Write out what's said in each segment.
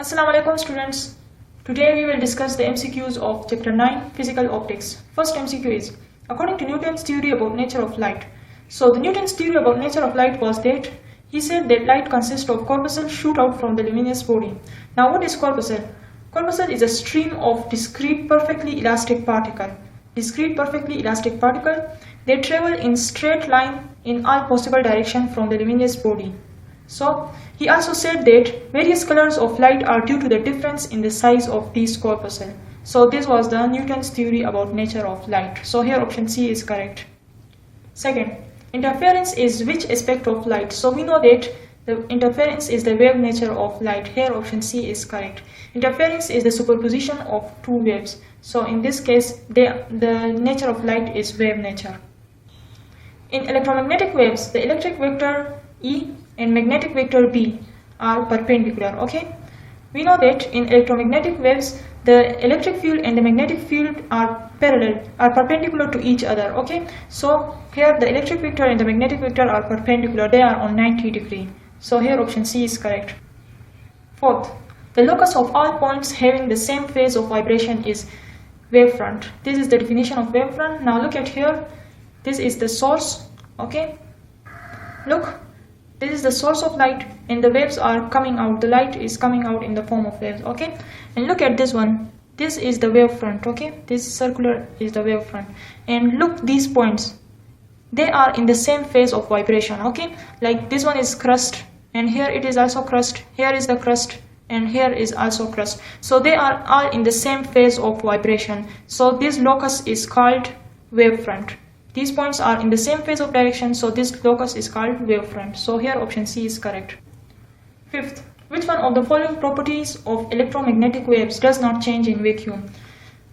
Assalamu alaikum students. Today we will discuss the MCQs of chapter 9 physical optics. First MCQ is according to Newton's theory about nature of light. So the Newton's theory about nature of light was that he said that light consists of corpuscles shoot out from the luminous body. Now what is corpuscle? Corpuscle is a stream of discrete perfectly elastic particle. Discrete perfectly elastic particle. They travel in straight line in all possible direction from the luminous body. So he also said that various colors of light are due to the difference in the size of these corpuscles. So this was the Newton's theory about nature of light. So here option C is correct. Second, interference is which aspect of light? So we know that the interference is the wave nature of light. Here option C is correct. Interference is the superposition of two waves. So in this case, the nature of light is wave nature. In electromagnetic waves, the electric vector E and magnetic vector B are perpendicular. Okay, we know that in electromagnetic waves the electric field and the magnetic field are perpendicular to each other. Okay, so here the electric vector and the magnetic vector are perpendicular, they are on 90 degrees. So here option C is correct. Fourth, the locus of all points having the same phase of vibration is wavefront. This is the definition of wavefront. Now look at here, this is the source. Okay, look, this is the source of light and the waves are coming out. The light is coming out in the form of waves. Okay, and look at this one. This is the wavefront. Okay, this circular is the wavefront. And look, these points, they are in the same phase of vibration. Okay, like this one is crust and here it is also crust. Here is the crust and here is also crust. So they are all in the same phase of vibration. So this locus is called wavefront. These points are in the same phase of direction, so this locus is called wavefront. So here option C is correct. Fifth, which one of the following properties of electromagnetic waves does not change in vacuum?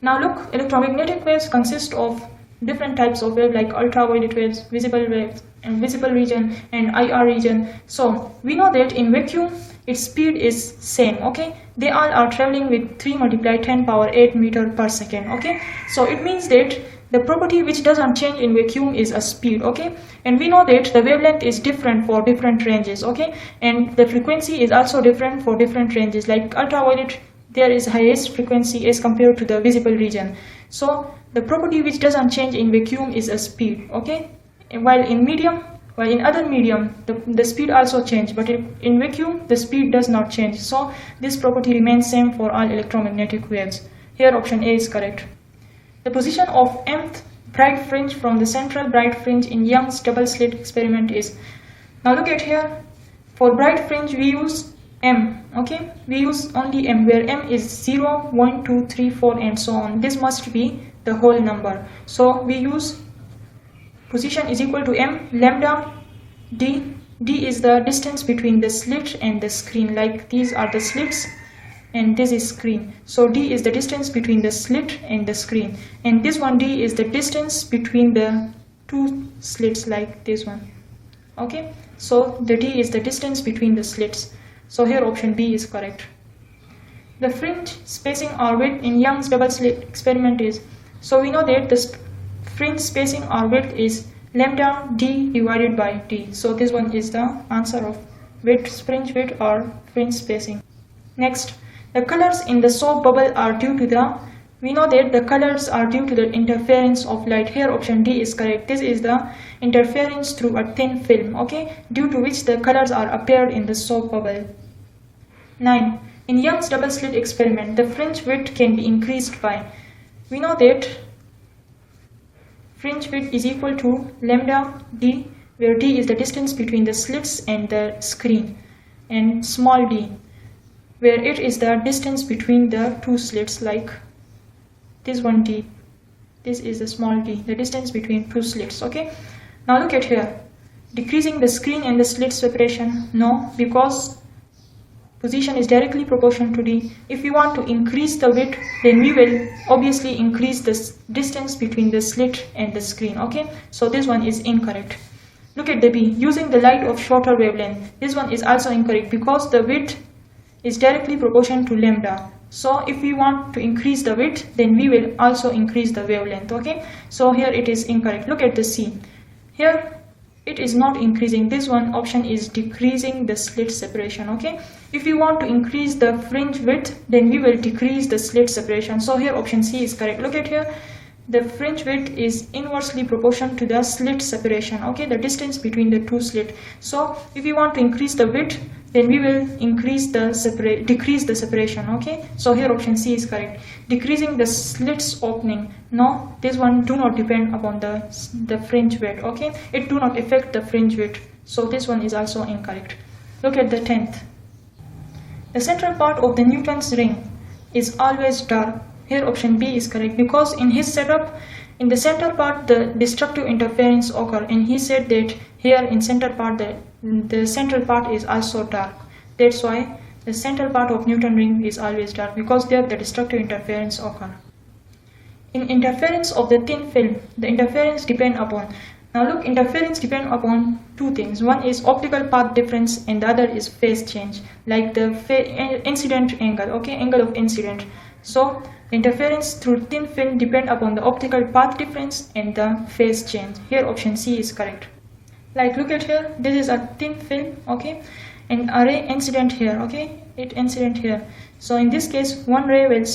Now look, electromagnetic waves consist of different types of waves like ultraviolet waves, visible waves, and visible region and IR region. So we know that in vacuum its speed is same. Okay, they all are traveling with 3 multiplied 10 power 8 meter per second. Okay, so it means that the property which doesn't change in vacuum is a speed. Okay, and we know that the wavelength is different for different ranges. Okay, and the frequency is also different for different ranges. Like ultraviolet, there is highest frequency as compared to the visible region. So the property which doesn't change in vacuum is a speed. Okay, and while in other medium the speed also change, but in vacuum the speed does not change. So this property remains same for all electromagnetic waves. Here option A is correct. The position of mth bright fringe from the central bright fringe in Young's double slit experiment is. Now look at here, for bright fringe we use m. Okay, we use only m, where m is 0, 1, 2, 3, 4 and so on. This must be the whole number. So we use position is equal to m lambda d. D is the distance between the slit and the screen, like these are the slits and this is screen. So D is the distance between the slit and the screen, and this one D is the distance between the two slits, like this one. Okay, so the D is the distance between the slits. So here option B is correct. The fringe spacing or width in Young's double slit experiment is. So we know that the fringe spacing or width is lambda D divided by D. So this one is the answer of width, fringe width or fringe spacing. Next, the colors in the soap bubble are due to the, we know that the colors are due to the interference of light. Here option D is correct. This is the interference through a thin film, okay, due to which the colors are appeared in the soap bubble. 9. In Young's double slit experiment, the fringe width can be increased by, we know that fringe width is equal to lambda D, where D is the distance between the slits and the screen, and small d, where it is the distance between the two slits, like this one D. This is the small d, the distance between two slits. Okay, now look at here, decreasing the screen and the slit separation, no, because position is directly proportional to D. If we want to increase the width, then we will obviously increase the distance between the slit and the screen. Okay, so this one is incorrect. Look at the B, using the light of shorter wavelength. This one is also incorrect because the width is directly proportional to lambda. So if we want to increase the width, then we will also increase the wavelength. Okay, so here it is incorrect. Look at the C. Here it is not increasing. This one option is decreasing the slit separation. Okay, if you want to increase the fringe width, then we will decrease the slit separation. So here option C is correct. Look at here, the fringe width is inversely proportional to the slit separation. Okay, the distance between the two slit. So if you want to increase the width, then we will decrease the separation. Okay, so here option C is correct. Decreasing the slits opening, no, this one do not depend upon the fringe width. Okay, it do not affect the fringe width, so this one is also incorrect. Look at the 10th. The central part of the Newton's ring is always dark. Here option B is correct, because in his setup, in the center part the destructive interference occur, and he said that here in center part the central part is also dark. That's why the central part of Newton ring is always dark, because there the destructive interference occur. In interference of the thin film, the interference depend upon, now look, interference depend upon two things. One is optical path difference and the other is phase change, like the incident angle. Okay, angle of incident. So interference through thin film depend upon the optical path difference and the phase change. Here option C is correct. Like look at here, this is a thin film, okay, and a ray incident here. Okay, it incident here. So in this case, one ray will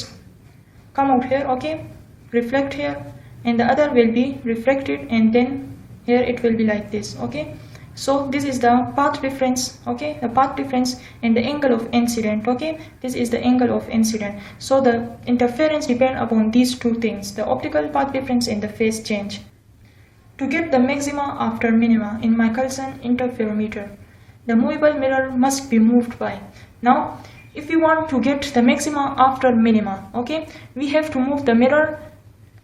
come out here, okay, reflect here, and the other will be refracted, and then here it will be like this. Okay, so this is the path difference. Okay, the path difference and the angle of incident. Okay, this is the angle of incident. So the interference depend upon these two things, the optical path difference and the phase change. To get the maxima after minima in Michelson interferometer, the movable mirror must be moved by. Now if you want to get the maxima after minima, okay, we have to move the mirror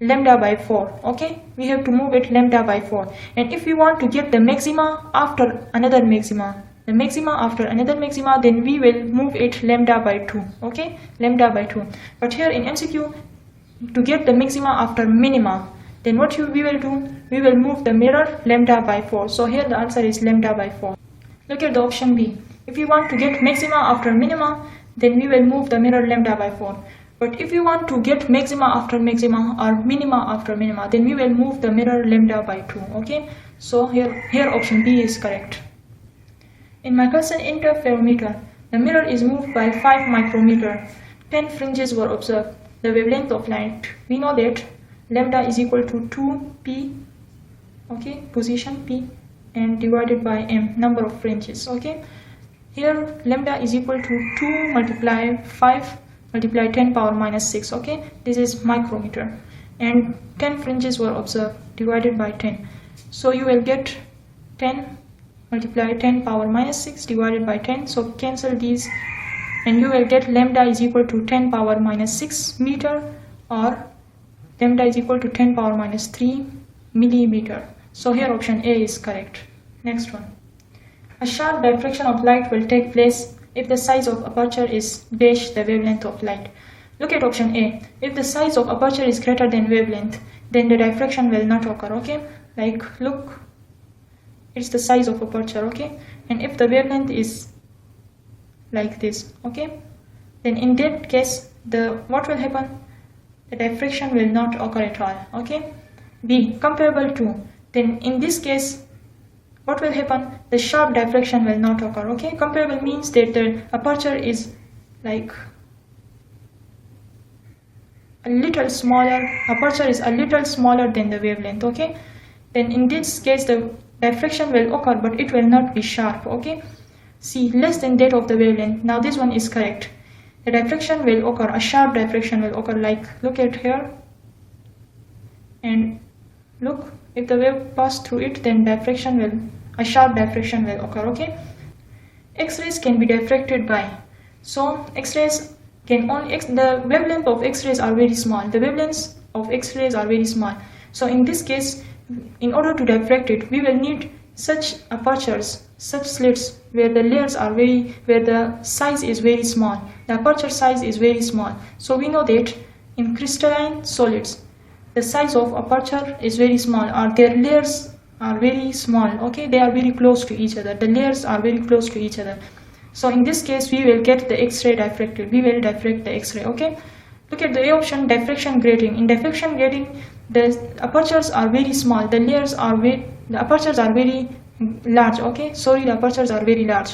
lambda by 4. Okay, we have to move it lambda by 4. And if we want to get the maxima after another maxima, the maxima after another maxima, then we will move it lambda by 2. Okay, lambda by 2. But here in MCQ, to get the maxima after minima, then what we will do, we will move the mirror lambda by 4. So here the answer is lambda by 4. Look at the option B. If you want to get maxima after minima, then we will move the mirror lambda by 4. But if you want to get maxima after maxima or minima after minima, then we will move the mirror lambda by 2. Okay, so here option B is correct. In Michelson interferometer, the mirror is moved by 5 micrometer. 10 fringes were observed. The wavelength of light, we know that lambda is equal to 2p, okay, position p, and divided by m, number of fringes. Okay, here lambda is equal to 2 multiply 5 multiply 10 power minus 6. Okay, this is micrometer, and 10 fringes were observed, divided by 10. So you will get 10 multiply 10 power minus 6 divided by 10. So cancel these, and you will get lambda is equal to 10 power minus 6 meter, or lambda is equal to 10 power minus 3 millimeter. So here option A is correct. Next one. A sharp diffraction of light will take place if the size of aperture is dash the wavelength of light. Look at option A. If the size of aperture is greater than wavelength, then the diffraction will not occur. Okay, like look, it's the size of aperture. Okay, and if the wavelength is like this, okay, then in that case what will happen? The diffraction will not occur at all. Okay. B, comparable to, then in this case what will happen? The sharp diffraction will not occur. Okay, comparable means that the aperture is like a little smaller, aperture is a little smaller than the wavelength. Okay, then in this case the diffraction will occur, but it will not be sharp. Okay, see, less than that of the wavelength. Now this one is correct. The diffraction will occur, a sharp diffraction will occur, like look at here, and look, if the wave pass through it, then a sharp diffraction will occur. Okay, X-rays can be diffracted by, so X-rays can only, the wavelength of X-rays are very small, the wavelengths of X-rays are very small. So in this case, in order to diffract it, we will need such apertures, such slits where the layers are where the size is very small, the aperture size is very small. So we know that in crystalline solids, the size of aperture is very small, or their layers are very small. Okay, they are very close to each other, the layers are very close to each other. So in this case we will get the X-ray diffracted, we will diffract the X-ray. Okay, look at the A option, diffraction grating. In diffraction grating, the apertures are very small, the layers are the apertures are very large, okay, sorry, the apertures are very large,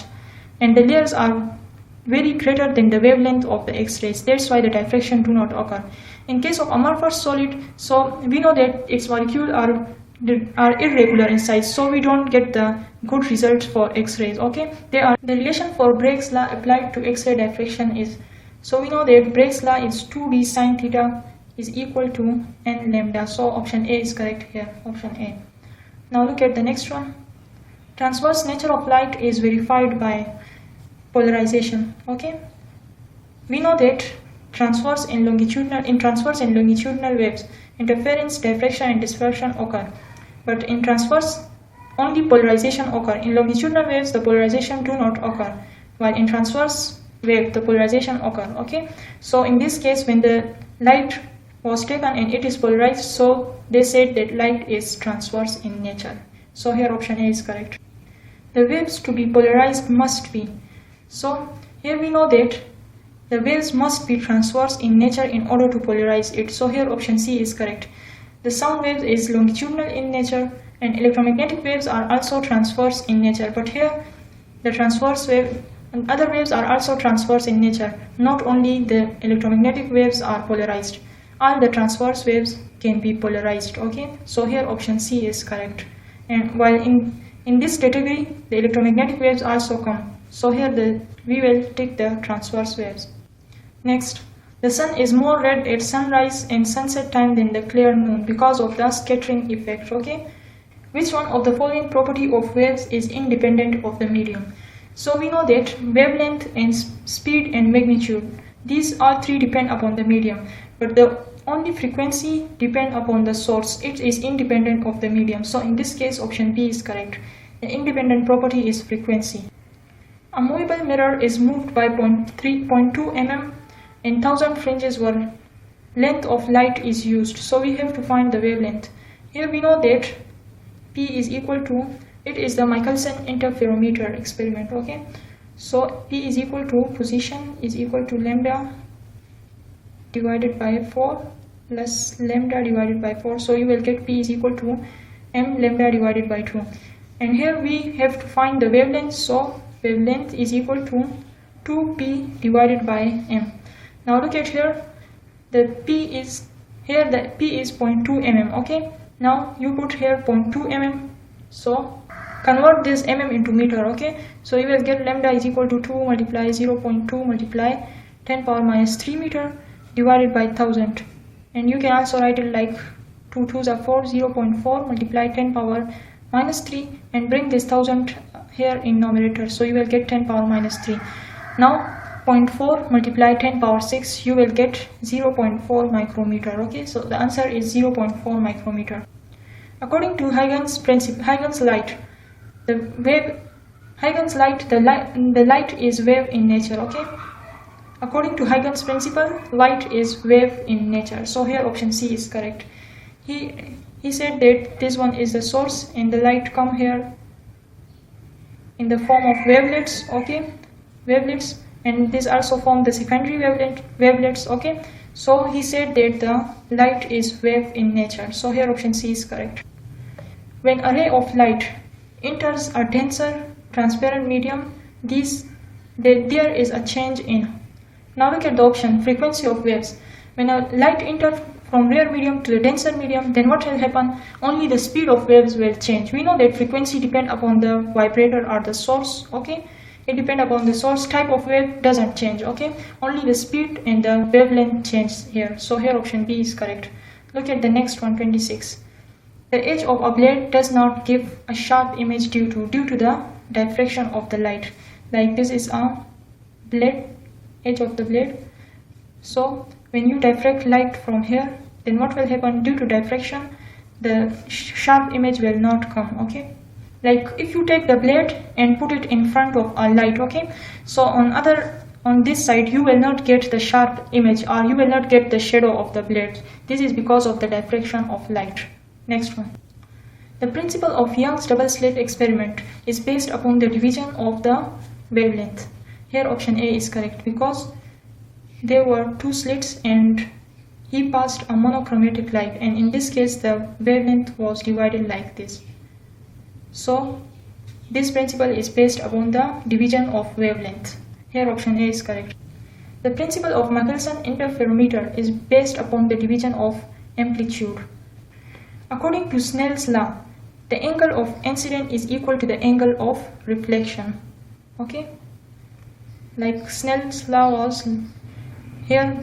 and the layers are very greater than the wavelength of the X-rays. That's why the diffraction do not occur. In case of amorphous solid, so we know that its molecules are irregular in size, so we don't get the good result for X-rays, okay. The relation for Bragg's law applied to X-ray diffraction is, so we know that Bragg's law is 2d sine theta is equal to n lambda, so option A is correct here, option A. Now look at the next one. Transverse nature of light is verified by polarization, okay. We know that transverse and longitudinal waves, interference, diffraction and dispersion occur, but in transverse only polarization occur. In longitudinal waves the polarization do not occur, while in transverse wave the polarization occur, okay. So in this case, when the light was taken and it is polarized, so they said that light is transverse in nature, so here option A is correct. The waves to be polarized must be, so here we know that the waves must be transverse in nature in order to polarize it, so here option C is correct. The sound waves is longitudinal in nature, and electromagnetic waves are also transverse in nature, but here the transverse wave and other waves are also transverse in nature. Not only the electromagnetic waves are polarized, all the transverse waves can be polarized, okay. So here option C is correct. And while in this category the electromagnetic waves also come, so here we will take the transverse waves. Next, the sun is more red at sunrise and sunset time than the clear moon because of the scattering effect, okay. Which one of the following property of waves is independent of the medium? So we know that wavelength and speed and magnitude, these all three depend upon the medium, but the only frequency depend upon the source. It is independent of the medium, so in this case option B is correct. The independent property is frequency. A movable mirror is moved by 0.2 mm and 1000 fringes were length of light is used, so we have to find the wavelength. Here we know that P is equal to, it is the Michelson interferometer experiment, okay. So P is equal to, position is equal to lambda divided by 4 plus lambda divided by 4, so you will get P is equal to m lambda divided by 2. And here we have to find the wavelength, so wavelength is equal to 2p divided by m. Now look at here, the P is 0.2 mm, okay. Now you put here 0.2 mm, so convert this mm into meter, okay. So you will get lambda is equal to 2 multiply 0.2 multiply 10 power minus 3 meter divided by 1000, and you can also write it like 2 2s are 4, 0.4 multiply 10 power minus 3 and bring this 1000 here in numerator, so you will get 10 power minus 3. Now 0.4 multiply 10 power 6, you will get 0.4 micrometer, okay. So the answer is 0.4 micrometer. According to Huygens light, the light is wave in nature, okay. According to Huygens principle, light is wave in nature, so here option C is correct. He said that this one is the source and the light come here in the form of wavelets, okay, wavelets, and this also form the secondary wavelets, okay. So he said that the light is wave in nature, so here option C is correct. When a ray of light enters a denser transparent medium, there is a change in. Now look at the option frequency of waves. When a light enters from rare medium to the denser medium, then what will happen? Only the speed of waves will change. We know that frequency depend upon the vibrator or the source, okay. It depends upon the source. Type of wave doesn't change, okay. Only the speed and the wavelength changes here, so here option B is correct. Look at the next one, 26. The edge of a blade does not give a sharp image due to the diffraction of the light. Like this is a blade, edge of the blade. So when you diffract light from here, then what will happen? Due to diffraction, the sharp image will not come, okay. Like if you take the blade and put it in front of a light, okay, so on this side you will not get the sharp image, or you will not get the shadow of the blade. This is because of the diffraction of light. Next one. The principle of Young's double slit experiment is based upon the division of the wavelength. Here option A is correct, because there were two slits and he passed a monochromatic light, and in this case the wavelength was divided like this. So This principle is based upon the division of wavelength. Here option A is correct. The principle of Michelson interferometer is based upon the division of amplitude. According to Snell's law, the angle of incident is equal to the angle of reflection. Okay, like Snell's law was, here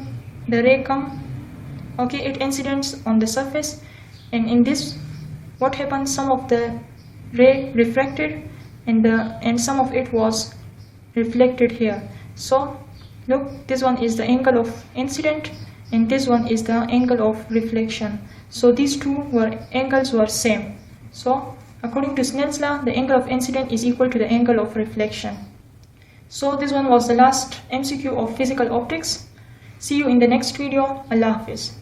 the ray come, okay, it incidents on the surface, and in this what happens, some of the ray refracted and some of it was reflected here. So look, this one is the angle of incident and this one is the angle of reflection. So these two angles were same. So according to Snell's law, the angle of incident is equal to the angle of reflection. So this one was the last MCQ of physical optics. See you in the next video. Allah Hafiz.